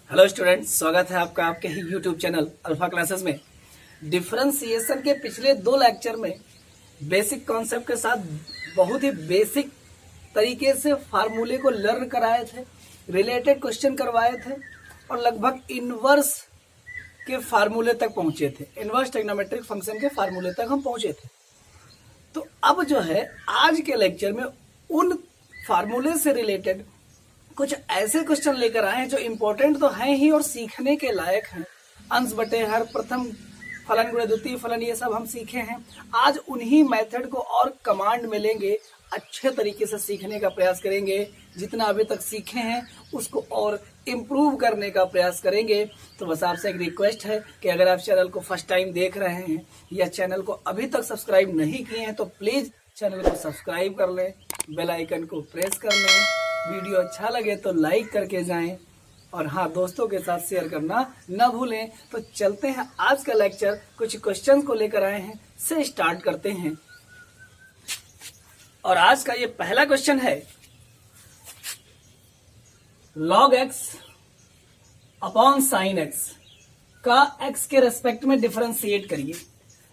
Hello students, स्वागत है आपका आपके ही यूट्यूब चैनल अल्फा क्लासेस में। डिफरेंशिएशन के पिछले 2 लेक्चर में बेसिक कॉन्सेप्ट के साथ बहुत ही बेसिक तरीके से फार्मूले को लर्न कराए थे, रिलेटेड क्वेश्चन करवाए थे और लगभग इनवर्स के फार्मूले तक पहुंचे थे। इनवर्स ट्रिग्नोमेट्रिक फंक्शन के फार्मूले तक हम पहुंचे थे। तो अब जो है आज के लेक्चर में उन फार्मूले से रिलेटेड कुछ ऐसे क्वेश्चन लेकर आए हैं जो इम्पोर्टेंट तो हैं ही और सीखने के लायक हैं। अंश बटे हर, प्रथम फलन गुणे द्वितीय फलन, ये सब हम सीखे हैं। आज उन्हीं मेथड को और कमांड में लेंगे, अच्छे तरीके से सीखने का प्रयास करेंगे। जितना अभी तक सीखे हैं उसको और इम्प्रूव करने का प्रयास करेंगे। तो बस आपसे एक रिक्वेस्ट है कि अगर आप चैनल को फर्स्ट टाइम देख रहे हैं या चैनल को अभी तक सब्सक्राइब नहीं किए हैं तो प्लीज चैनल को सब्सक्राइब कर लें, बेल आइकन को प्रेस कर लें, वीडियो अच्छा लगे तो लाइक करके जाएं और हाँ, दोस्तों के साथ शेयर करना न भूलें। तो चलते हैं, आज का लेक्चर कुछ क्वेश्चन को लेकर आए हैं, से स्टार्ट करते हैं। और आज का ये पहला क्वेश्चन है, log x upon sine x का x के रेस्पेक्ट में डिफरेंशिएट करिए।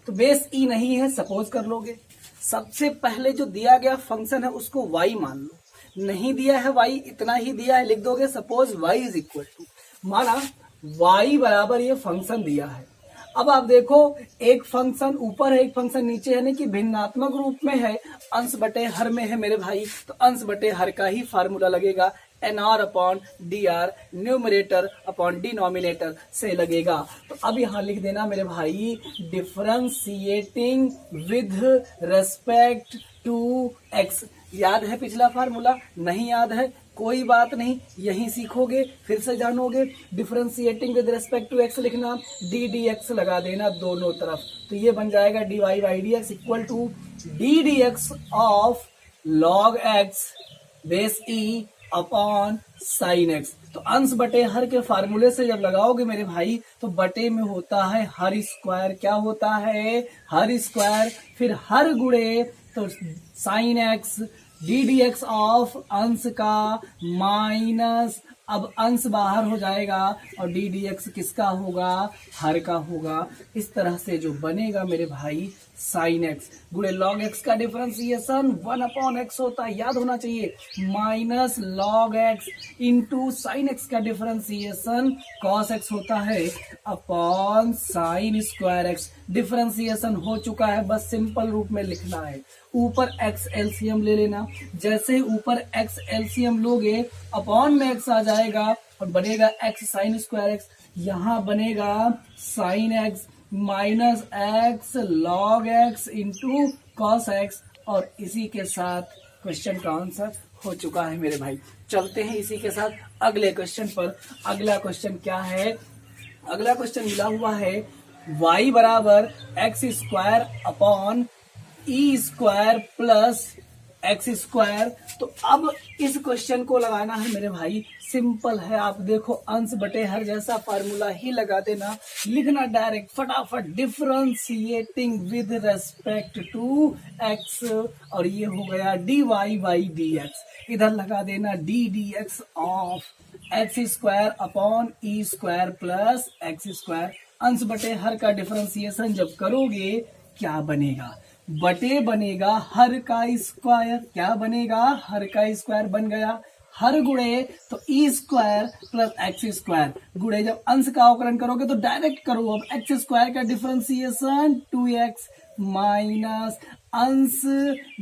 तो बेस ई नहीं है, सपोज कर लोगे। सबसे पहले जो दिया गया फंक्शन है उसको y मान लो, नहीं दिया है y, इतना ही दिया है, लिख दोगे suppose y is equal to, माना y बराबर ये फंक्शन दिया है। अब आप देखो, एक फंक्शन ऊपर है एक फंक्शन नीचे है, यानी कि भिन्नात्मक रूप में है, अंश बटे हर में है मेरे भाई, तो अंश बटे हर का ही फार्मूला लगेगा, nr upon dr, numerator upon denominator से लगेगा। तो अब यहां लिख देना मेरे भाई, differentiating with respect to x। याद है पिछला फार्मूला? नहीं याद है, कोई बात नहीं, यही सीखोगे फिर से जानोगे। Differentiating with respect to x लिखना, डी डी एक्स लगा देना दोनों तरफ, तो ये बन जाएगा D Y by D x equal to d D x of log x base e upon sine x. तो अंश बटे हर के फार्मूले से जब लगाओगे मेरे भाई तो बटे में होता है हर स्क्वायर। क्या होता है? हर स्क्वायर। फिर हर गुणे तो sine x d D x of अंश का माइनस, अब अंश बाहर हो जाएगा और डी डी एक्स किसका होगा? हर का होगा। इस तरह से जो बनेगा मेरे भाई साइन एक्स गुणे लॉग एक्स का डिफरेंशिएशन 1 अपॉन एक्स होता है, याद होना चाहिए, minus log x into sine x का डिफरेंशिएशन कॉस एक्स होता है upon sine square x. Differentiation हो चुका है, बस सिंपल रूप में लिखना है। ऊपर एक्स एलसीएम ले लेना, जैसे ऊपर एक्स एलसीएम लोगे अपॉन में एक्स आ जाएगा और बनेगा एक्स साइन स्क्वायर एक्स, यहाँ बनेगा sine x minus x log x into cos x, और इसी के साथ क्वेश्चन का आंसर हो चुका है मेरे भाई। चलते हैं इसी के साथ अगले क्वेश्चन पर। अगला क्वेश्चन क्या है? अगला क्वेश्चन मिला हुआ है y बराबर एक्स स्क्वायर अपॉन ई स्क्वायर प्लस एक्स स्क्वायर। तो अब इस क्वेश्चन को लगाना है मेरे भाई, सिंपल है। आप देखो, अंश बटे हर जैसा फार्मूला ही लगा देना, लिखना डायरेक्ट फटाफट, differentiating with respect to X, और ये हो गया D Y by D X. इधर लगा देना D D x of X square upon E square plus x square. अंश बटे हर का डिफरेंशिएशन जब करोगे क्या बनेगा? बटे बनेगा हर का स्क्वायर। क्या बनेगा? हर का स्क्वायर बन गया। हर गुणे तो ई स्क्वायर प्लस एक्स स्क्वायर, गुणे जब अंश का अवकलन करोगे तो डायरेक्ट करो, अब एक्स स्क्वायर का डिफरेंशिएशन 2x माइनस अंश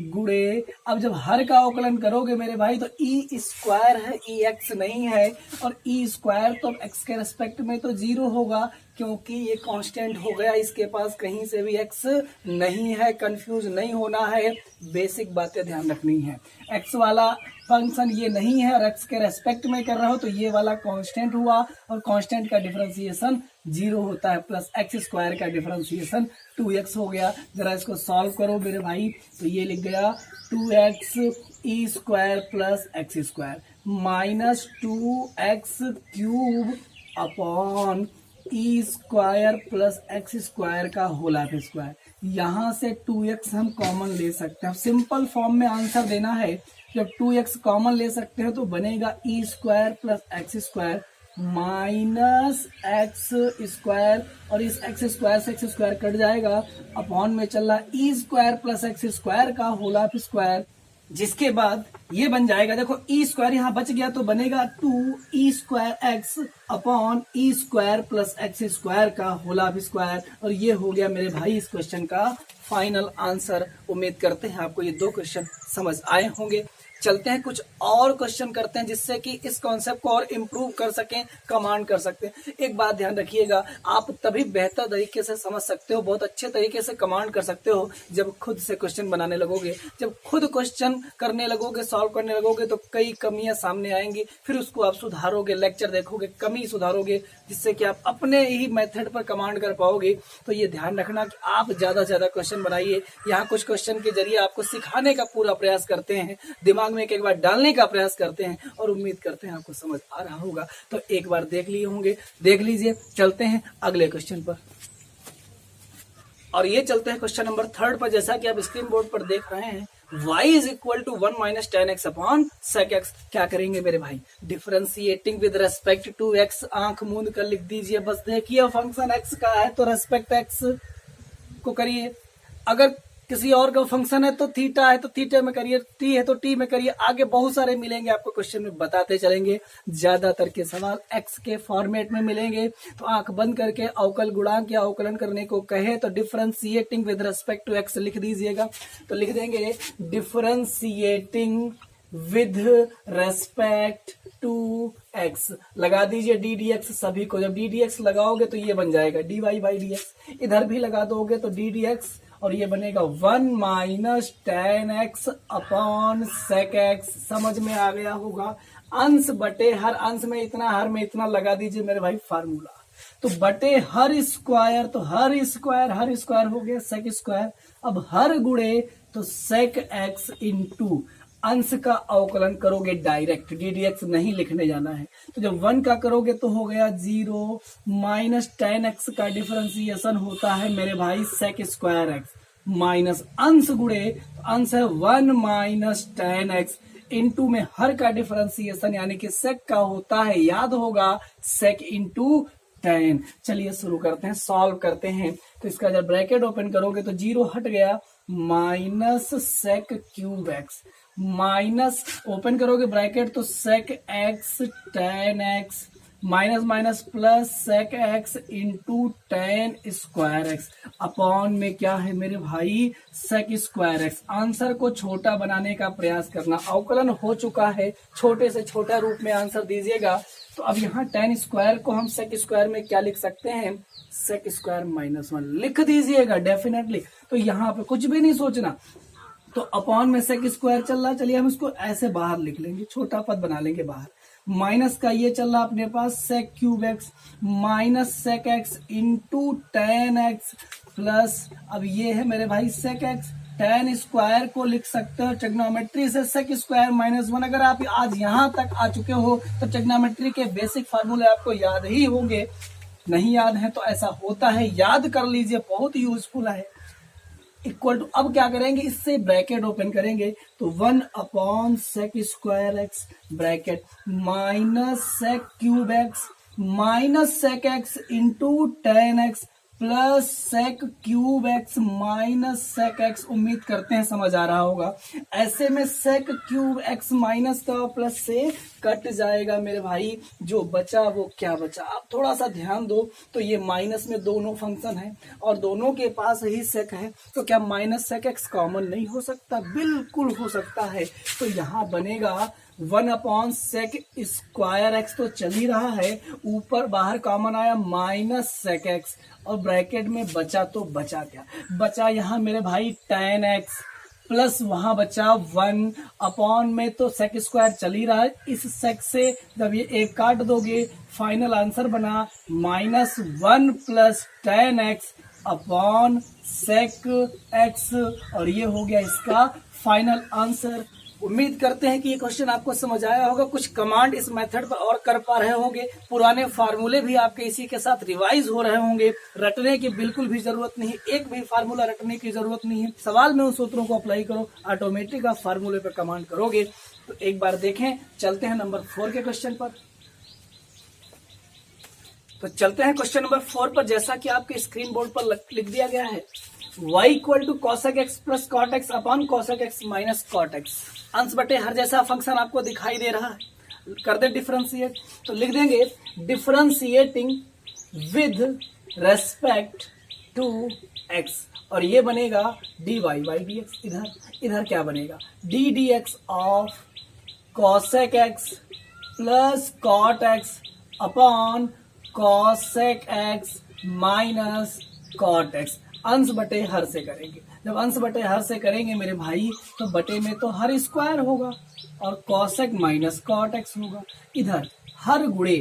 गुणे, अब जब हर का अवकलन करोगे मेरे भाई तो ई स्क्वायर है, ई एक्स नहीं है, और ई स्क्वायर तो एक्स के रेस्पेक्ट में तो 0 होगा क्योंकि ये कांस्टेंट हो गया, इसके पास कहीं से भी एक्स नहीं है। कंफ्यूज नहीं होना है, बेसिक बातें ध्यान रखनी है। एक्स वाला फंक्शन ये नहीं है और एक्स के रेस्पेक्ट में कर रहा हो तो ये वाला कांस्टेंट हुआ, और कांस्टेंट का डिफरेंशिएशन 0 होता है, प्लस एक्स स्क्वायर का डिफरेंशिएशन 2x हो गया। जरा इसको सॉल्व करो मेरे भाई, तो ये लिख गया 2x e square plus x square minus 2x cube upon ई स्क्वायर प्लस एक्स स्क्वायर का होल हाफ स्क्वायर। यहाँ से 2x हम कॉमन ले सकते हैं, सिंपल फॉर्म में आंसर देना है। जब 2x कॉमन ले सकते हैं तो बनेगा e square plus x square minus x square, और इस एक्स स्क्वायर से एक्स स्क्वायर कट जाएगा, अपॉन में चल रहा e square plus x square का होल ऑफ स्क्वायर, जिसके बाद ये बन जाएगा, देखो ई स्क्वायर यहां बच गया तो बनेगा 2 स्क्वायर एक्स अपॉन ई स्क्वायर प्लस एक्स स्क्वायर का होल ऑफ स्क्वायर। और ये हो गया मेरे भाई इस क्वेश्चन का फाइनल आंसर। उम्मीद करते हैं आपको ये 2 क्वेश्चन समझ आए होंगे। चलते हैं कुछ और क्वेश्चन करते हैं जिससे कि इस कॉन्सेप्ट को और इम्प्रूव कर सकें, कमांड कर सकते हैं। एक बात ध्यान रखिएगा, आप तभी बेहतर तरीके से समझ सकते हो, बहुत अच्छे तरीके से कमांड कर सकते हो जब खुद से क्वेश्चन बनाने लगोगे। जब खुद क्वेश्चन करने लगोगे, सॉल्व करने लगोगे तो कई कमियां सामने आएंगी, फिर उसको आप सुधारोगे, लेक्चर देखोगे, कमी सुधारोगे, जिससे कि आप अपने ही मेथड पर कमांड कर पाओगे। तो ये ध्यान रखना कि आप ज्यादा से ज्यादा क्वेश्चन बनाइए। यहाँ कुछ क्वेश्चन के जरिए आपको सिखाने का पूरा प्रयास करते हैं, दिमाग में एक बार डालने का प्रयास करते हैं, और उम्मीद करते हैं आपको समझ आ रहा होगा। तो एक बार देख लिए होंगे, देख लीजिए। चलते हैं अगले क्वेश्चन पर, और ये चलते हैं क्वेश्चन नंबर 3 पर। जैसा कि आप स्क्रीन बोर्ड पर देख रहे हैं, y is equal to 1 minus ten X upon sec X. क्या करेंगे मेरे भाई? Differentiating with respect to x, आंख मूंद कर लिख दीजिए। बस देखिए फंक्शन x का है तो रेस्पेक्ट x को करिए, अगर किसी और का फंक्शन है तो थीटा है तो थीटा में करिए, टी है तो टी में करिए। आगे बहुत सारे मिलेंगे, आपको क्वेश्चन में बताते चलेंगे। ज्यादातर के सवाल एक्स के फॉर्मेट में मिलेंगे, तो आंख बंद करके अवकल गुणांक या अवकलन करने को कहे तो differentiating with respect to X लिख दीजिएगा। तो लिख देंगे differentiating with respect to X, लगा दीजिए डी डी एक्स सभी को। जब डी डी एक्स लगाओगे तो ये बन जाएगा D Y by D X, इधर भी लगा दोगे तो डी डी एक्स, और ये बनेगा 1 minus ten X upon sec X. समझ में आ गया होगा। अंश बटे हर, अंश में इतना हर में इतना लगा दीजिए मेरे भाई फार्मूला। तो बटे हर स्क्वायर, तो हर स्क्वायर हो गया सेक स्क्वायर। अब हर गुणे तो सेक एक्स इंटू अंश का अवकलन करोगे डायरेक्ट, ddx नहीं लिखने जाना है। तो जब 1 का करोगे तो हो गया 0 माइनस टेन एक्स का डिफरेंशिएशन होता है मेरे भाई सेक स्क्वायर एक्स, माइनस अंश गुणे, अंश है 1 माइनस टेन एक्स, इंटू में हर का डिफरेंशिएशन यानी कि सेक का होता है, याद होगा, सेक इंटू 10। चलिए शुरू करते हैं, सॉल्व करते हैं। तो इसका जब ब्रैकेट ओपन करोगे तो 0 हट गया, minus sec cube x, minus open करोगे ब्रैकेट तो sec X ten X, minus minus plus sec x into ten square X, upon में क्या है मेरे भाई सेक स्क्वायर एक्स। आंसर को छोटा बनाने का प्रयास करना, अवकलन हो चुका है, छोटे से छोटा रूप में आंसर दीजिएगा। तो अब यहाँ टेन स्क्वायर को हम सेक स्क्वायर में क्या लिख सकते हैं, सेक स्क्वायर माइनस 1 लिख दीजिएगा डेफिनेटली। तो यहाँ पे कुछ भी नहीं सोचना, तो अपॉन में सेक स्क्वायर चल रहा, चलिए हम इसको ऐसे बाहर लिख लेंगे, छोटा पद बना लेंगे बाहर। माइनस का ये चल रहा अपने पास sec cube x minus sec x into ten x plus, अब ये है मेरे भाई सेक एक्स, टेन स्क्वायर को लिख सकते हो ट्रिग्नोमेट्री से सेक स्क्वायर माइनस 1। अगर आप आज यहाँ तक आ चुके हो तो ट्रिग्नोमेट्री के बेसिक फार्मूले आपको याद ही होंगे, नहीं याद है तो ऐसा होता है, याद कर लीजिए, बहुत यूजफुल है। इक्वल टू, अब क्या करेंगे, इससे ब्रैकेट ओपन करेंगे तो 1 upon sec square X bracket minus sec cube x minus sec x into ten x plus sec cube x minus sec X. उम्मीद करते हैं समझ आ रहा होगा। ऐसे में सेक क्यूब एक्स माइनस का प्लस से कट जाएगा मेरे भाई, जो बचा वो क्या बचा। आप थोड़ा सा ध्यान दो, तो ये माइनस में दोनों फंक्शन है और दोनों के पास ही सेक है, तो क्या माइनस सेक एक्स कॉमन नहीं हो सकता? बिल्कुल हो सकता है। तो यहाँ बनेगा 1 अपॉन सेक स्क्वायर एक्स तो चल ही रहा है, ऊपर बाहर कॉमन आया माइनस सेक एक्स, और ब्रैकेट में बचा तो बचा क्या बचा, यहाँ मेरे भाई टेन एक्स प्लस वहां बचा 1 अपॉन में तो सेक स्क्वायर चल ही रहा है, इस सेक से जब ये एक काट दोगे फाइनल आंसर बना minus 1 plus ten X upon sec X, और ये हो गया इसका फाइनल आंसर। उम्मीद करते हैं कि ये क्वेश्चन आपको समझ आया होगा। कुछ कमांड इस मेथड पर और कर पा रहे होंगे, पुराने फार्मूले भी आपके इसी के साथ रिवाइज हो रहे होंगे। रटने की बिल्कुल भी जरूरत नहीं, एक भी फार्मूला रटने की जरूरत नहीं है। सवाल में उन सूत्रों को अप्लाई करो, ऑटोमेटिक आप फार्मूले पर कमांड करोगे। तो एक बार देखें, चलते हैं नंबर 4 के क्वेश्चन पर। तो चलते हैं क्वेश्चन नंबर 4 पर। जैसा कि आपके स्क्रीन बोर्ड पर लिख दिया गया है, y equal to cosec X plus cot X upon cosec X minus cot X. अंश बटे हर जैसा फंक्शन आपको दिखाई दे रहा है। कर दे डिफरेंशिएट, तो लिख देंगे differentiating with respect to x, और ये बनेगा dy बाई डी एक्स। इधर क्या बनेगा, D D x of cosec X plus cot X upon cosec X minus cot X. अंश बटे हर से करेंगे। जब अंश बटे हर से करेंगे मेरे भाई, तो बटे में तो हर स्क्वायर होगा और कॉसेक माइनस कॉट एक्स होगा। इधर हर गुणे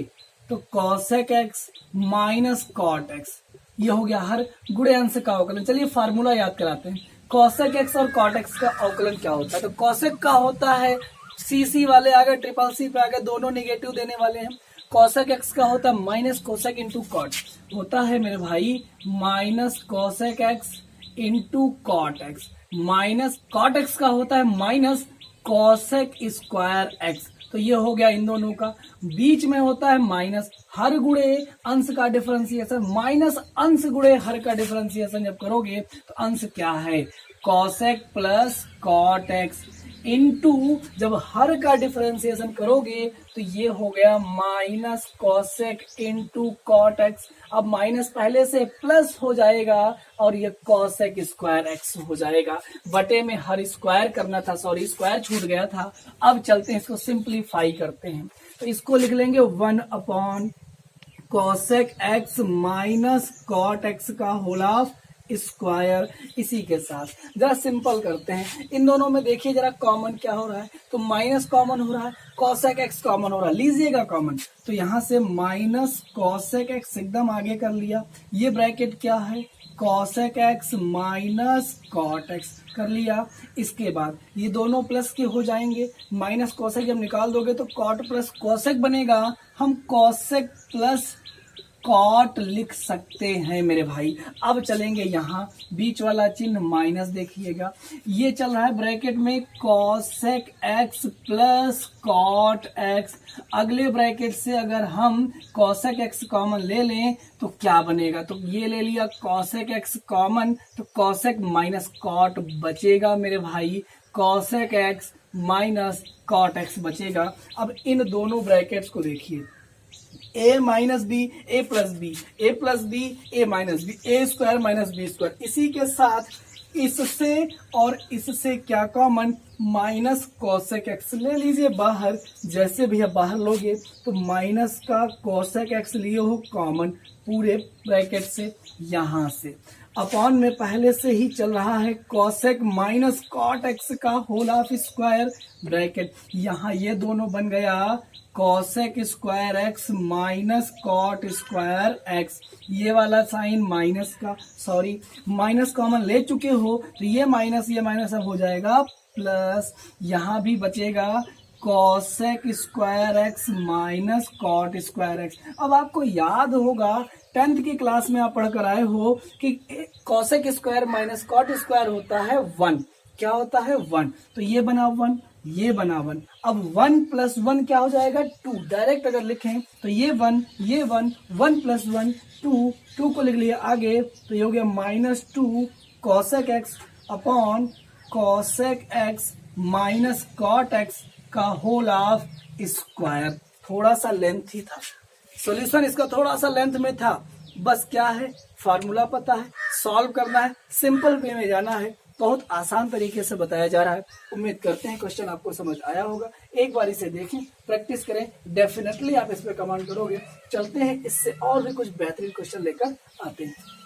तो cosec X minus cot X, ये हो गया हर गुणे अंश का अवकलन। चलिए फार्मूला याद कराते हैं। कॉसेक एक्स और कॉट एक्स का अवकलन क्या होता है? तो कॉसेक का होता है, सी वाले आ गए, ट्रिपल सी पे आ गए, दोनों निगेटिव देने वाले हैं। कॉसेक एक्स का होता है माइनस कोसेक इंटू कॉट, होता है मेरे भाई minus cosec x into cot x. Minus cot x का होता है माइनस कोसेक स्क्वायर एक्स। तो ये हो गया इन दोनों का। बीच में होता है माइनस हर गुणे अंश का डिफरेंशिएशन, माइनस अंश गुणे हर का डिफरेंशिएशन जब करोगे तो अंश क्या है, cosec plus cot x into जब हर का डिफरेंशिएशन करोगे तो ये हो गया minus cosec into cot x. अब माइनस पहले से प्लस हो जाएगा और ये कोसेक स्क्वायर एक्स हो जाएगा। बटे में हर स्क्वायर करना था, सॉरी स्क्वायर छूट गया था। अब चलते हैं इसको सिंप्लीफाई करते हैं, तो इसको लिख लेंगे 1 upon cosec x minus cot x का होल ऑफ स्क्वायर। इसी के साथ जरा सिंपल करते हैं। इन दोनों में देखिए जरा कॉमन क्या हो रहा है, तो माइनस कॉमन हो रहा है, कोसेक एक्स कॉमन हो रहा है, लीजिएगा कॉमन। तो यहां से माइनस कोसेक एक्स एकदम आगे कर लिया, ये ब्रैकेट क्या है, cosec x minus cot x कर लिया। इसके बाद ये दोनों प्लस के हो जाएंगे, माइनस कोसेक जब निकाल दोगे तो कॉट प्लस कोसेक बनेगा। हम कोसेक प्लस कॉट लिख सकते हैं मेरे भाई। अब चलेंगे यहाँ, बीच वाला चिन्ह माइनस देखिएगा, ये चल रहा है ब्रैकेट में cosec x plus cot x. अगले ब्रैकेट से अगर हम कोसेक एक्स कॉमन ले लें तो क्या बनेगा, तो ये ले लिया कोसेक एक्स कॉमन, तो कोसेक माइनस कॉट बचेगा मेरे भाई, cosec x minus cot x बचेगा। अब इन दोनों ब्रैकेट्स को देखिए, a minus b, a plus b, a plus b, a minus b, a square minus b square. इसी के साथ इससे और इससे क्या कॉमन, माइनस कोसेक एक्स ले लीजिए बाहर। जैसे भी आप बाहर लोगे तो माइनस का कोसेक एक्स लिए हो कॉमन पूरे ब्रैकेट से, यहां से अपॉन में पहले से ही चल रहा है कोसेक माइनस कॉट एक्स का होल ऑफ स्क्वायर ब्रैकेट। यहाँ ये दोनों बन गया cosec square x minus cot square x. ये वाला साइन माइनस का, सॉरी माइनस कॉमन ले चुके हो तो ये माइनस अब हो जाएगा प्लस। यहाँ भी बचेगा cosec square x minus cot square x. अब आपको याद होगा 10th की क्लास में आप पढ़कर आए हो कि cosec square minus cot square होता है 1। क्या होता है 1, तो ये बना 1, ये बना 1। अब 1 प्लस 1 क्या हो जाएगा 2। डायरेक्ट अगर लिखें तो ये 1, ये 1, 1 प्लस 1 2, 2 को लिख लिया आगे, तो ये हो गया -2 cosec x upon cosec x minus cot x का होल ऑफ स्क्वायर। थोड़ा सा लेंथ ही था, सॉल्यूशन इसका थोड़ा सा लेंथ में था। बस क्या है, फार्मूला पता है, सॉल्व करना है, सिंपल वे में जाना है। बहुत आसान तरीके से बताया जा रहा है। उम्मीद करते हैं क्वेश्चन आपको समझ आया होगा। एक बार इसे देखें, प्रैक्टिस करें, डेफिनेटली आप इस पे कमेंट करोगे। चलते हैं इससे और भी कुछ बेहतरीन क्वेश्चन लेकर आते हैं।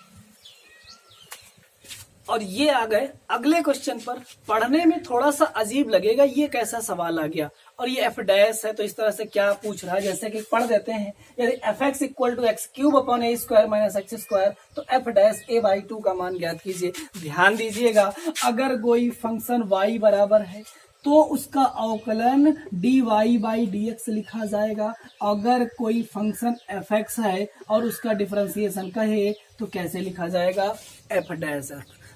और ये आ गए अगले क्वेश्चन पर। पढ़ने में थोड़ा सा अजीब लगेगा, ये कैसा सवाल आ गया, और ये एफ डैश है, तो इस तरह से क्या पूछ रहा है, जैसे कि पढ़ देते हैं। यदि f x equal to x cube upon a square minus x square, तो एफ डैश ए बाई 2 का मान ज्ञात कीजिए। ध्यान दीजिएगा, अगर कोई फंक्शन y बराबर है तो उसका अवकलन dy बाई dx लिखा जाएगा। अगर कोई फंक्शन एफ एक्स है और उसका डिफरेंशिएशन कहे तो कैसे लिखा जाएगा, एफ डैश।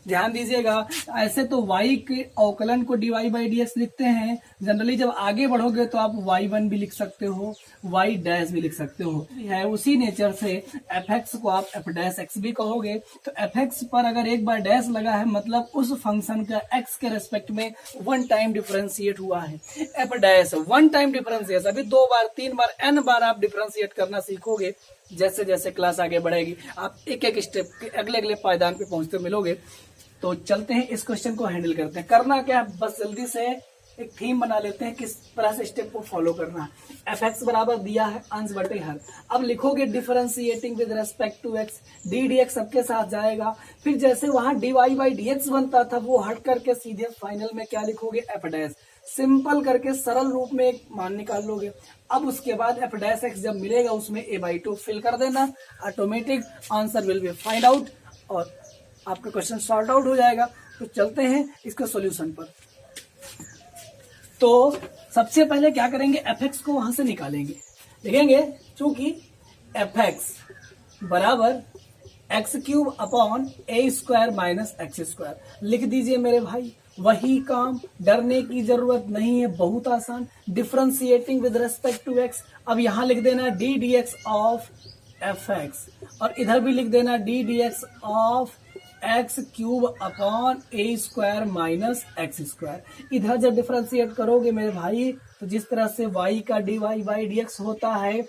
ध्यान दीजिएगा, ऐसे तो y के अवकलन को dy बाई डी एक्स लिखते हैं जनरली, जब आगे बढ़ोगे तो आप y1 भी लिख सकते हो, y डैश भी लिख सकते हो, है उसी नेचर से fx को आप f डैश x भी कहोगे। तो fx पर अगर एक बार डैश लगा है मतलब उस फंक्शन का x के रेस्पेक्ट में वन टाइम डिफरेंशिएट हुआ है। f dash one time differentiate, अभी 2 बार 3 बार n बार आप डिफरेंशिएट करना सीखोगे। जैसे जैसे क्लास आगे बढ़ेगी आप एक एक स्टेप के अगले अगले पायदान पे पहुंचते मिलोगे। तो चलते हैं इस क्वेश्चन को हैंडल करते हैं। करना क्या, बस जल्दी से एक थीम बना लेते हैं किस तरह से स्टेप को फॉलो करना है। एफ एक्स बराबर दिया है अंश बटे हर, अब लिखोगे differentiating with respect to x, d D x सबके साथ जाएगा, फिर जैसे वहां d Y by D x बनता था वो हट करके सीधे फाइनल में क्या लिखोगे, एफ डैश, सिंपल करके सरल रूप में एक मान निकाल लोगे। अब उसके बाद एफ डैश एक्स जब मिलेगा उसमें ए बाई टू फिल कर देना, automatic answer will be find out और आपका क्वेश्चन सॉर्ट आउट हो जाएगा। तो चलते हैं इसके सॉल्यूशन पर। तो सबसे पहले क्या करेंगे, एफ एक्स को वहां से निकालेंगे, लिखेंगे चूंकि एफ एक्स बराबर x cube upon a square minus x square. लिख दीजिए मेरे भाई, वही काम, डरने की जरूरत नहीं है, बहुत आसान। Differentiating with respect to x, अब यहां लिख देना D D x of f x और इधर भी लिख देना D D x of x cube upon a square minus x square. इधर जब डिफरेंशिएट करोगे मेरे भाई तो जिस तरह से y का d Y by D x होता है,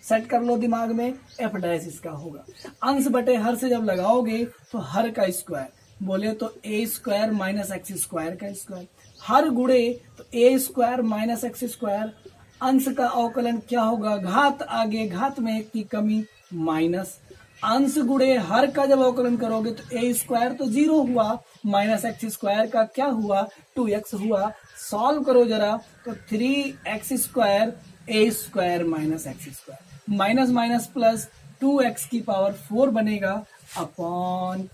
सेट कर लो दिमाग में, एफ डैश इसका होगा। अंश बटे हर से जब लगाओगे तो हर का स्क्वायर, बोले तो ए स्क्वायर माइनस एक्स स्क्वायर का स्क्वायर, हर गुणे तो ए स्क्वायर माइनस एक्स स्क्वायर। अंश का अवकलन क्या होगा, घात आगे, घात में एक की कमी, माइनस अंश गुणे हर का जब अवकलन करोगे तो ए स्क्वायर तो 0 हुआ, माइनस एक्स स्क्वायर का क्या हुआ, 2x हुआ। सॉल्व करो जरा तो 3x square a square minus x square, minus minus plus 2x की पावर 4 बनेगा upon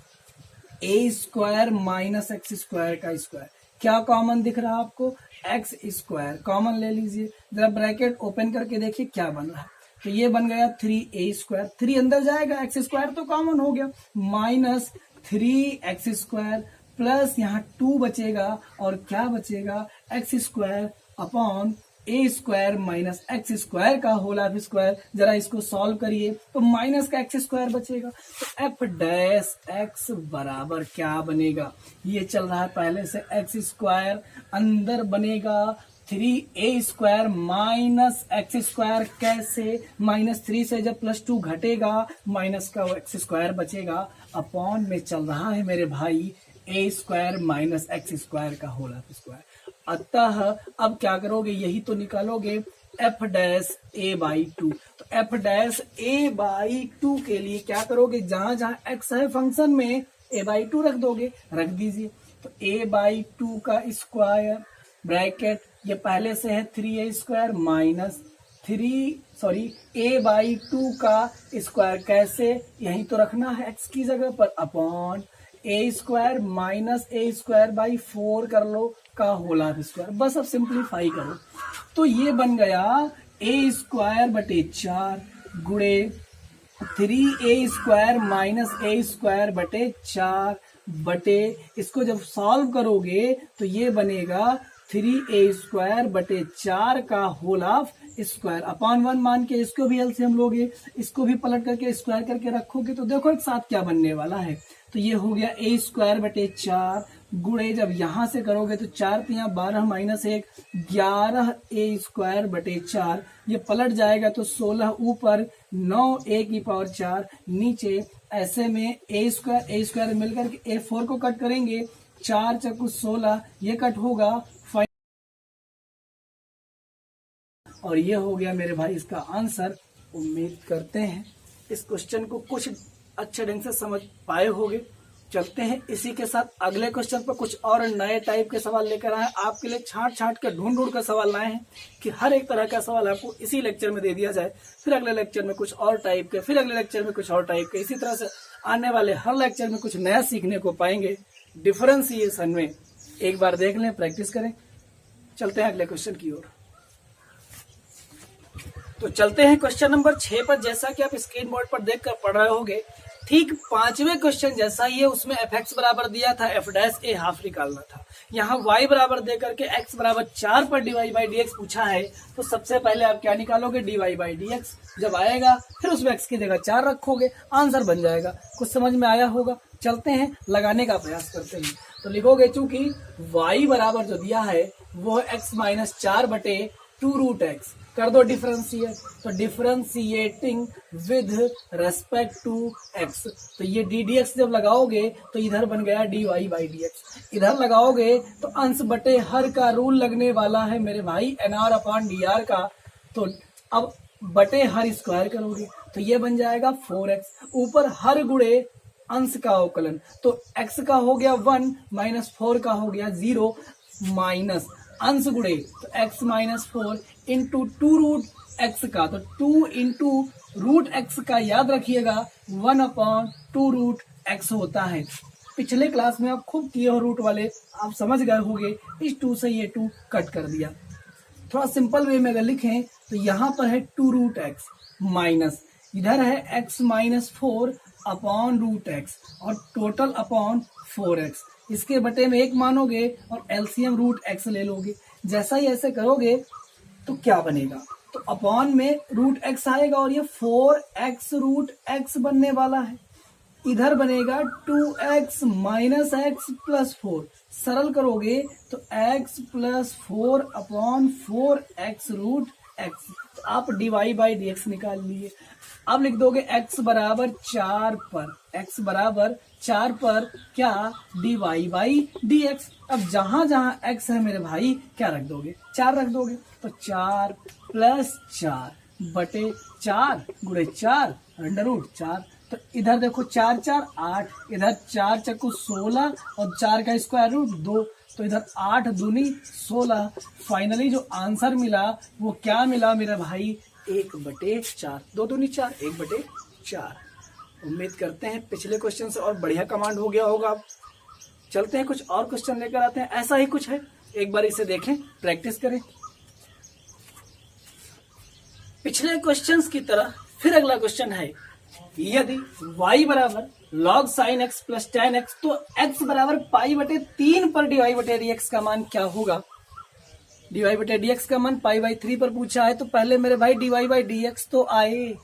a square minus x square का स्क्वायर। क्या कॉमन दिख रहा है आपको, एक्स स्क्वायर कॉमन ले लीजिए, जरा ब्रैकेट ओपन करके देखिए क्या बन रहा है। तो ये बन गया 3a स्क्वायर, 3 अंदर जाएगा, एक्स स्क्वायर तो कॉमन हो गया, माइनस 3x स्क्वायर प्लस यहाँ 2 बचेगा और क्या बचेगा, x square upon a square minus x square का होल ऑफ स्क्वायर। जरा इसको सॉल्व करिए तो माइनस का एक्स स्क्वायर बचेगा। तो एफ डैश एक्स बराबर क्या बनेगा, ये चल रहा है पहले से, एक्स स्क्वायर अंदर बनेगा 3a square minus x square, कैसे, माइनस 3 से जब प्लस 2 घटेगा माइनस का एक्स स्क्वायर बचेगा, अपॉन में चल रहा है मेरे भाई a square minus x square का होल ऑफ स्क्वायर। अतः अब क्या करोगे, यही तो निकालोगे, f dash a by two. तो f dash a by two के लिए क्या करोगे, जहां जहां एक्स है फंक्शन में ए बाई टू रख दोगे, रख दीजिए। तो ए बाई टू का स्क्वायर ब्रैकेट, ये पहले से है 3a square minus A by to का स्क्वायर, कैसे, यही तो रखना है एक्स की जगह पर, upon a square minus A square by 4 कर लो का होल ऑफ स्क्वायर। बस अब सिंप्लीफाई करो तो ये बन गया ए स्क्वायर बटे 4 गुणे 3a स्क्वायर माइनस ए स्क्वायर बटे 4 बटे, इसको जब सॉल्व करोगे तो ये बनेगा 3a स्क्वायर बटे 4 का होल ऑफ स्क्वायर, अपॉन 1 मान के इसको भी एलसीएम लोगे, इसको भी पलट करके स्क्वायर करके रखोगे तो देखो एक साथ क्या बनने वाला है। तो ये हो गया ए स्क्वायर बटे 4 गुणे, जब यहां से करोगे तो 4 3 12 माइनस 1 11 ए स्क्वायर बटे 4, ये पलट जाएगा तो 16 ऊपर 9 ए की पावर 4 नीचे, ऐसे में ए स्क्वायर मिलकर के A4 को कट करेंगे, 4 चक्कू 16 ये कट होगा, और ये हो गया मेरे भाई इसका आंसर। उम्मीद करते हैं इस क्वेश्चन को कुछ अच्छे ढंग से समझ पाए होंगे। चलते हैं इसी के साथ अगले क्वेश्चन पर, कुछ और नए टाइप के सवाल लेकर आए आपके लिए, छाट के ढूंढ कर सवाल लाए हैं कि हर एक तरह का सवाल आपको इसी लेक्चर में दे दिया जाए, फिर अगले लेक्चर में कुछ और टाइप के, फिर अगले लेक्चर में कुछ और टाइप के, इसी तरह से आने वाले हर लेक्चर में कुछ नया सीखने को पाएंगे डिफरेंशिएशन में। एक बार देख लें, प्रैक्टिस करें। चलते हैं अगले क्वेश्चन की ओर। तो चलते हैं क्वेश्चन नंबर 6 पर। जैसा कि आप स्क्रीन बोर्ड पर देखकर पढ़ रहे होंगे, ठीक पांचवें क्वेश्चन जैसा ही है, उसमें एफ एक्स बराबर दिया था, एफ डैश ए हाफ निकालना था। यहाँ y बराबर दे करके x बराबर 4 पर dy बाई डी एक्स पूछा है, तो सबसे पहले आप क्या निकालोगे, dy बाई डी एक्स। जब आएगा फिर उसमें x की जगह 4 रखोगे, आंसर बन जाएगा। कुछ समझ में आया होगा। चलते हैं लगाने का प्रयास करते हैं। तो लिखोगे चूंकि y बराबर जो दिया है वो है x माइनस 4 बटे 2 रूट एक्स, कर दो डिफरेंशिएट। तो differentiating with respect to x, तो ये डी डी एक्स जब लगाओगे तो इधर बन गया dy बाई डी एक्स। इधर लगाओगे तो अंश बटे हर का रूल लगने वाला है मेरे भाई nr अपॉन dr का। तो अब बटे हर स्क्वायर करोगे तो ये बन जाएगा 4x, ऊपर हर गुणे अंश का अवकलन, तो x का हो गया 1 माइनस 4 का हो गया 0 माइनस अंश गुणे, तो x minus 4 into 2 root x का, तो 2 इंटू रूट x का याद रखिएगा 1 अपॉन 2 रूट x होता है। पिछले क्लास में आप खूब किए हो रूट वाले, आप समझ गए होंगे। इस 2 से ये 2 कट कर दिया। थोड़ा सिंपल वे में अगर लिखें तो यहाँ पर है 2 रूट एक्स माइनस इधर है x minus 4 upon root x और टोटल अपॉन 4x। इसके बटे में 1 मानोगे और एलसीएम रूट x ले लोगे। जैसा ही ऐसे करोगे तो क्या बनेगा, तो अपॉन में रूट x आएगा और ये 4x रूट x बनने वाला है। इधर बनेगा 2x माइनस x प्लस 4, सरल करोगे तो x plus 4 upon 4x root x। तो आप dy बाई डी एक्स निकाल लिए। अब लिख दोगे x बराबर 4 पर, x बराबर 4 पर क्या, dy बाई डी एक्स। अब जहां जहां x है मेरे भाई क्या रख दोगे, 4 रख दोगे। तो 4 प्लस 4 बटे 4 गुणे 4 अंडर रूट 4। तो इधर देखो 4 4 8, इधर 4 चक्कू 16 और 4 का स्क्वायर रूट 2, तो इधर 8 दूनी 16। फाइनली जो आंसर मिला वो क्या मिला मेरा भाई, 1/4। 2 दूनी 4, 1/4। उम्मीद करते हैं पिछले क्वेश्चन से और बढ़िया कमांड हो गया होगा। चलते हैं कुछ और क्वेश्चन लेकर आते हैं। ऐसा ही कुछ है, एक बार इसे देखें, प्रैक्टिस करें। पिछले क्वेश्चंस की तरह फिर अगला क्वेश्चन है, यदि y बराबर log sin x plus tan x, तो x बराबर पाई बटे 3 पर dy बटे डी एक्स का मान क्या होगा। dy बटे डी एक्स का मान पाई बाई 3 पर पूछा है, तो पहले मेरे भाई dy बाई डी एक्स तो आए,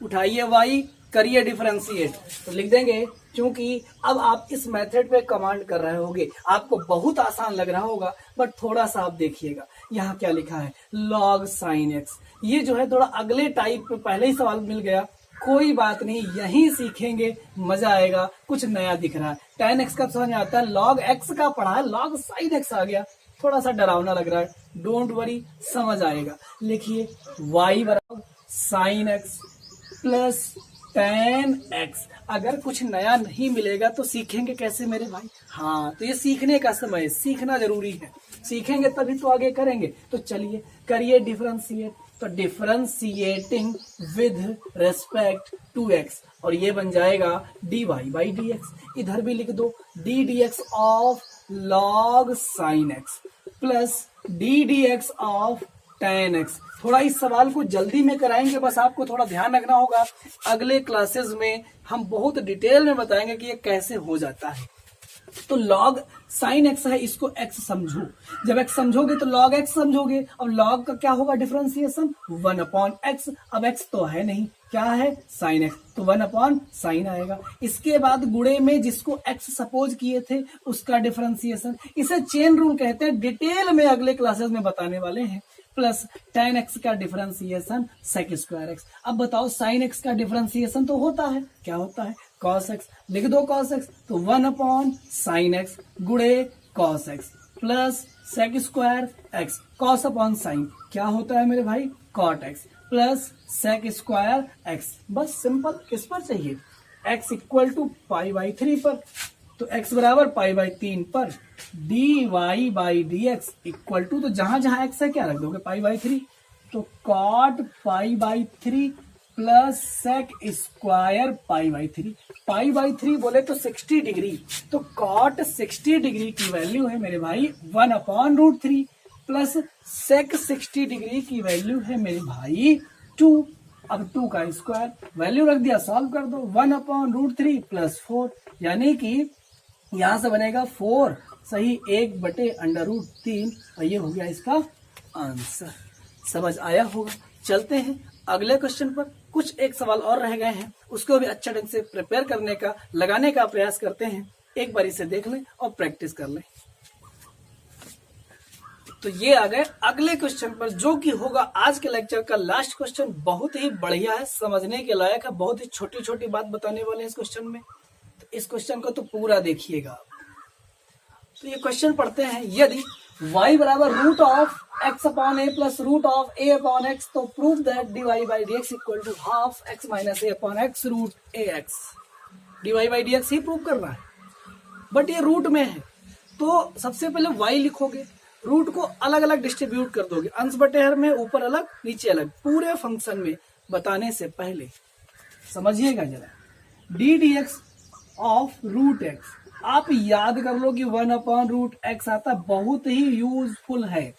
उठाइए y, करिए डिफरेंशिएट। तो लिख देंगे, क्योंकि अब आप इस मेथड पे कमांड कर रहे होगे, आपको बहुत आसान लग रहा होगा, बट थोड़ा सा आप देखिएगा यहाँ क्या लिखा है, log sin x। ये जो है थोड़ा अगले टाइप पे पहले ही सवाल मिल गया, कोई बात नहीं, यहीं सीखेंगे, मजा आएगा। कुछ नया दिख रहा है, tan x का समझ में आता है, log x का पढ़ा है, log sin x आ गया, थोड़ा सा डरावना लग रहा है, डोंट वरी, समझ आएगा। लिखिए y बराबर sin x plus tan x। अगर कुछ नया नहीं मिलेगा तो सीखेंगे कैसे मेरे भाई, हाँ तो ये सीखने का समय है, सीखना जरूरी है, सीखेंगे तभी तो आगे करेंगे। तो चलिए करिए डिफरेंशिएट। तो differentiating with respect to x, और ये बन जाएगा dy बाई डी एक्स। इधर भी लिख दो D D x of log sin x plus D D x of tan x। थोड़ा इस सवाल को जल्दी में कराएंगे, बस आपको थोड़ा ध्यान रखना होगा। अगले क्लासेस में हम बहुत डिटेल में बताएंगे कि ये कैसे हो जाता है। तो log sin x है, इसको x समझो, जब x समझोगे तो log x समझोगे। अब log का क्या होगा डिफरेंशिएशन, 1 अपॉन x। अब x तो है नहीं, क्या है sin x, तो 1 अपॉन sin आएगा। इसके बाद गुणे में जिसको x सपोज किए थे उसका डिफरेंशिएशन, इसे चेन रूल कहते हैं, डिटेल में अगले क्लासेस में बताने वाले हैं। प्लस tan x का डिफरेंशिएशन sec स्क्वायर x। अब बताओ sin x का डिफरेंशिएशन तो होता है, क्या होता है, cos x। लिख दो cos x, तो 1 अपॉन sin x गुणे cos x plus sec square x। cos अपॉन sin क्या होता है मेरे भाई, cot x plus sec square x। बस सिंपल, किस पर चाहिए, x equal to pi by 3 पर, तो x बराबर पाई बाई 3 पर dy by D x equal to, तो जहां जहां x है क्या रख दोगे, पाई बाई 3, तो cot pi by 3 plus sec square pi by 3। Pi by 3 बोले तो 60 डिग्री, तो cot 60 डिग्री की वैल्यू है मेरे भाई 1 अपॉन रूट 3 प्लस sec 60 डिग्री की वैल्यू है मेरे भाई 2। अब 2 का स्क्वायर, वैल्यू रख दिया, सॉल्व कर दो, 1/√3 + 4, यानी कि यहां से बनेगा 4 सही 1/√3, और ये हो गया इसका आंसर। समझ आया होगा। चलते हैं अगले क्वेश्चन पर। कुछ एक सवाल और रह गए हैं, उसको भी अच्छे ढंग से प्रिपेयर करने का, लगाने का प्रयास करते हैं। एक बार इसे देख लें और प्रैक्टिस कर लें। तो ये आ गए अगले क्वेश्चन पर, जो कि होगा आज के लेक्चर का लास्ट क्वेश्चन। बहुत ही बढ़िया है, समझने के लायक है, बहुत ही छोटी छोटी बात बताने वाले हैं इस क्वेश्चन में। तो इस क्वेश्चन को तो पूरा देखिएगा। तो ये क्वेश्चन पढ़ते हैं, यदि y बराबर √(x/a + √a/x), तो prove that dy/dx equal to half x - a/x √ax। dy/dx ही प्रूव करना है, बट ये रूट में है, तो सबसे पहले y लिखोगे, रूट को अलग अलग डिस्ट्रीब्यूट कर दोगे, अंश बटे हर में, ऊपर अलग नीचे अलग, पूरे फंक्शन में बताने से पहले समझिएगा जरा। ddx ऑफ √x आप याद कर लो कि 1/√x आता, बहुत ही यूजफुल है।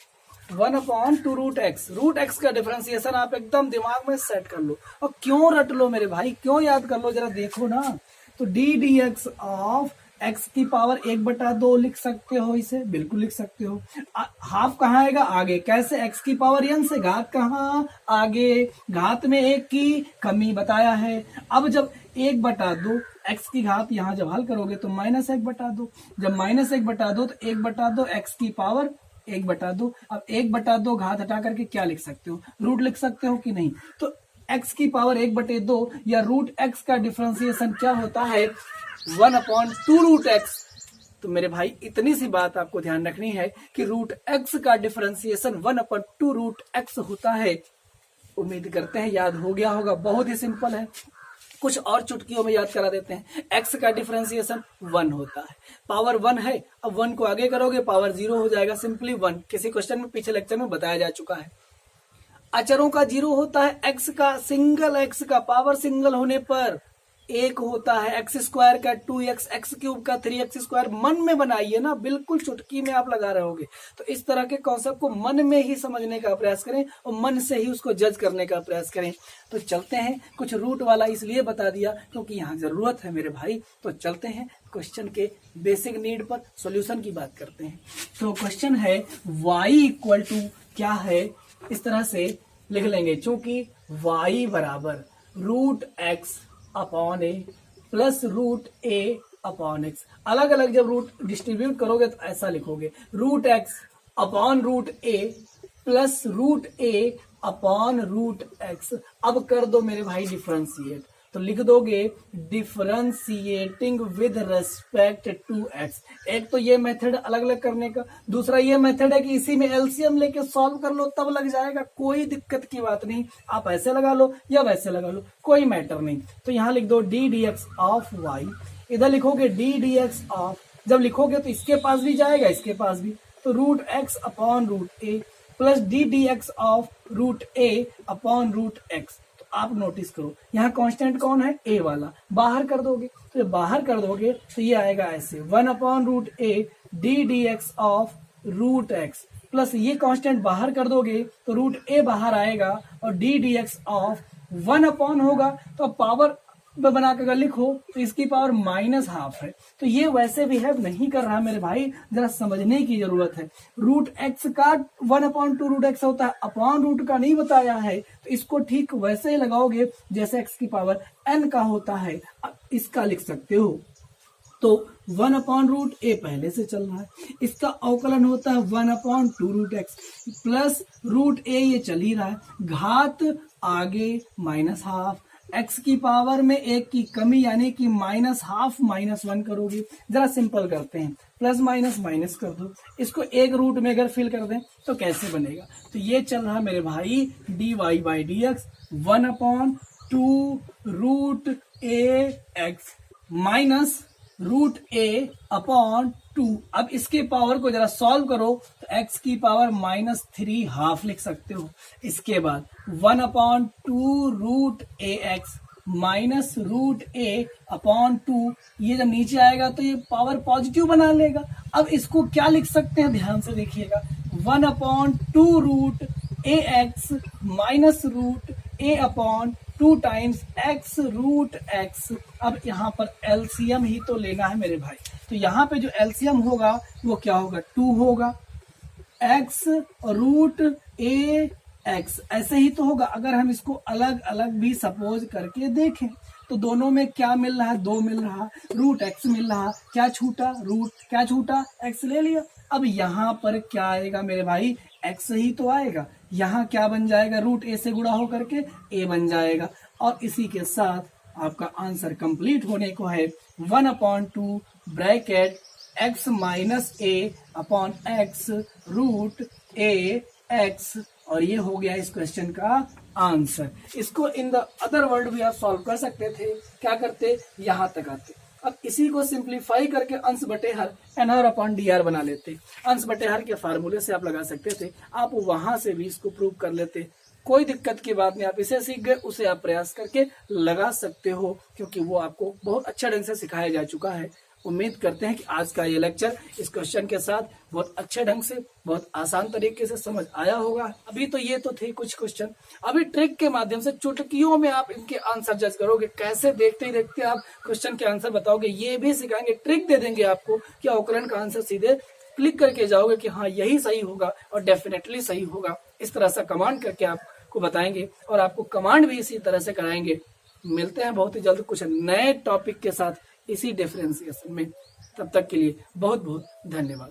1/2√x, √x का डिफरेंशिएशन आप एकदम दिमाग में सेट कर लो। और क्यों रट लो मेरे भाई, क्यों याद कर लो, जरा देखो ना। तो ddx ऑफ x की पावर 1/2 लिख सकते हो, इसे बिल्कुल लिख सकते हो। हाफ कहाँ आएगा, आगे, कैसे, x की पावर n से, घात कहाँ, आगे, घात में 1 की कमी बताया है। अब जब 1/2 x की घात यहाँ जब हल करोगे तो -1/2, जब -1/2 तो 1/2 x की पावर 1/2। अब 1/2 घात हटा करके क्या लिख सकते हो, रूट लिख सकते हो कि नहीं। तो x की पावर 1/2 या √x का डिफरेंशिएशन क्या होता है, 1/2√x। तो मेरे भाई इतनी सी बात आपको ध्यान रखनी है कि √x का डिफरेंशिएशन 1/2√x होता है। उम्मीद करते हैं याद हो गया होगा, बहुत ही सिंपल है। कुछ और चुटकियों में याद करा देते हैं। x का डिफरेंशिएशन 1 होता है, पावर 1 है, अब 1 को आगे करोगे पावर 0 हो जाएगा, सिंपली 1। किसी क्वेश्चन में पिछले लेक्चर में बताया जा चुका है। अचरों का 0 होता है, x का, सिंगल x का पावर सिंगल होने पर 1 होता है, x² का 2x, x³ का 3x²। मन में बनाइए ना, बिल्कुल चुटकी में आप लगा रहे होगे। तो इस तरह के कॉन्सेप्ट को मन में ही समझने का प्रयास करें और मन से ही उसको जज करने का प्रयास करें। तो चलते हैं, कुछ रूट वाला इसलिए बता दिया क्योंकि यहाँ जरूरत है मेरे भाई। तो चलते हैं क्वेश्चन के बेसिक नीड पर, सॉल्यूशन की बात करते हैं। तो क्वेश्चन है y इक्वल टू क्या है, इस तरह से लिख लेंगे, चूंकि y बराबर √x/a + √a/x। अलग अलग जब रूट डिस्ट्रीब्यूट करोगे तो ऐसा लिखोगे, √x/√a + √a/√x। अब कर दो मेरे भाई डिफरेंशिएट, तो लिख दोगे differentiating with respect to x। एक तो ये मेथड अलग अलग करने का, दूसरा ये मेथड है कि इसी में एलसीएम लेके सॉल्व कर लो, तब लग जाएगा, कोई दिक्कत की बात नहीं। आप ऐसे लगा लो या वैसे लगा लो, कोई मैटर नहीं। तो यहाँ लिख दो ddx ऑफ y, इधर लिखोगे ddx ऑफ, जब लिखोगे तो इसके पास भी जाएगा, इसके पास भी, तो √x/√a + ddx ऑफ √a/√x। आप नोटिस करो यहाँ कांस्टेंट कौन है, a वाला, बाहर कर दोगे, तो बाहर कर दोगे तो ये आएगा ऐसे 1/√a ddx of √x, plus ये कांस्टेंट बाहर कर दोगे तो √a बाहर आएगा और ddx ऑफ 1 होगा। तो अब पावर बना कर लिखो तो इसकी पावर -½ है। तो ये वैसे भी है, नहीं कर रहा मेरे भाई, जरा समझने की जरूरत है। √x का 1/2√x होता है, अपॉन रूट का नहीं बताया है, तो इसको ठीक वैसे ही लगाओगे जैसे x की पावर n का होता है। अब इसका लिख सकते हो, तो 1/√a पहले से चल रहा है, इसका अवकलन होता है 1/2√x प्लस √a, ये चल ही रहा है, घात आगे -½ x की पावर में 1 की कमी यानी कि -½ -1 करोगे। जरा सिंपल करते हैं, प्लस माइनस माइनस कर दो, इसको एक रूट में अगर फिल कर दें तो कैसे बनेगा। तो ये चल रहा मेरे भाई dy/dx 1/2√ax माइनस √a/2। अब इसके पावर को जरा सॉल्व करो तो x की पावर -3½ लिख सकते हो। इसके बाद 1/2√ax माइनस √a/2, ये जब नीचे आएगा तो ये पावर पॉजिटिव बना लेगा। अब इसको क्या लिख सकते हैं, ध्यान से देखिएगा, 1/2√ax minus a upon 2 times x root x। अब यहाँ पर एलसीएम ही तो लेना है मेरे भाई, तो यहाँ पे जो एलसीएम होगा वो क्या होगा, 2 होगा, x रूट a x ऐसे ही तो होगा। अगर हम इसको अलग अलग भी सपोज करके देखें तो दोनों में क्या मिल रहा है, 2 मिल रहा, रूट x मिल रहा, क्या छूटा, रूट, क्या छूटा, x ले लिया। अब यहाँ पर क्या आएगा मेरे भाई, x ही तो आएगा, यहाँ क्या बन जाएगा, रूट a से गुणा होकर के a बन जाएगा। और इसी के साथ आपका आंसर कंप्लीट होने को है 1/2 bracket x minus a upon x root a x, और ये हो गया इस क्वेश्चन का आंसर। इसको इन द अदर वर्ड भी आप सॉल्व कर सकते थे, क्या करते, यहां तक आते। अब इसी को सिंप्लीफाई करके अंश बटे हर एनआर अपॉन डी आर बना लेते। अंश बटे हर के फार्मूले से आप लगा सकते थे, आप वहां से भी इसको प्रूव कर लेते, कोई दिक्कत की बात नहीं। आप इसे सीख गए, उसे आप प्रयास करके लगा सकते हो, क्योंकि वो आपको बहुत अच्छा ढंग से सिखाया जा चुका है। उम्मीद करते हैं कि आज का ये लेक्चर इस क्वेश्चन के साथ बहुत अच्छे ढंग से, बहुत आसान तरीके से समझ आया होगा। अभी तो ये तो थे कुछ क्वेश्चन, अभी ट्रिक के माध्यम से चुटकियों में आप इनके आंसर जज करोगे, कैसे देखते ही देखते आप क्वेश्चन के आंसर बताओगे, ये भी सिखाएंगे, ट्रिक दे देंगे आपको कि अवकलन का आंसर सीधे क्लिक करके जाओगे कि हाँ यही सही होगा और डेफिनेटली सही होगा। इस तरह से कमांड करके आपको बताएंगे और आपको कमांड भी इसी तरह से कराएंगे। मिलते हैं बहुत ही जल्द कुछ नए टॉपिक के साथ इसी डिफरेंशिएशन में। तब तक के लिए बहुत बहुत धन्यवाद।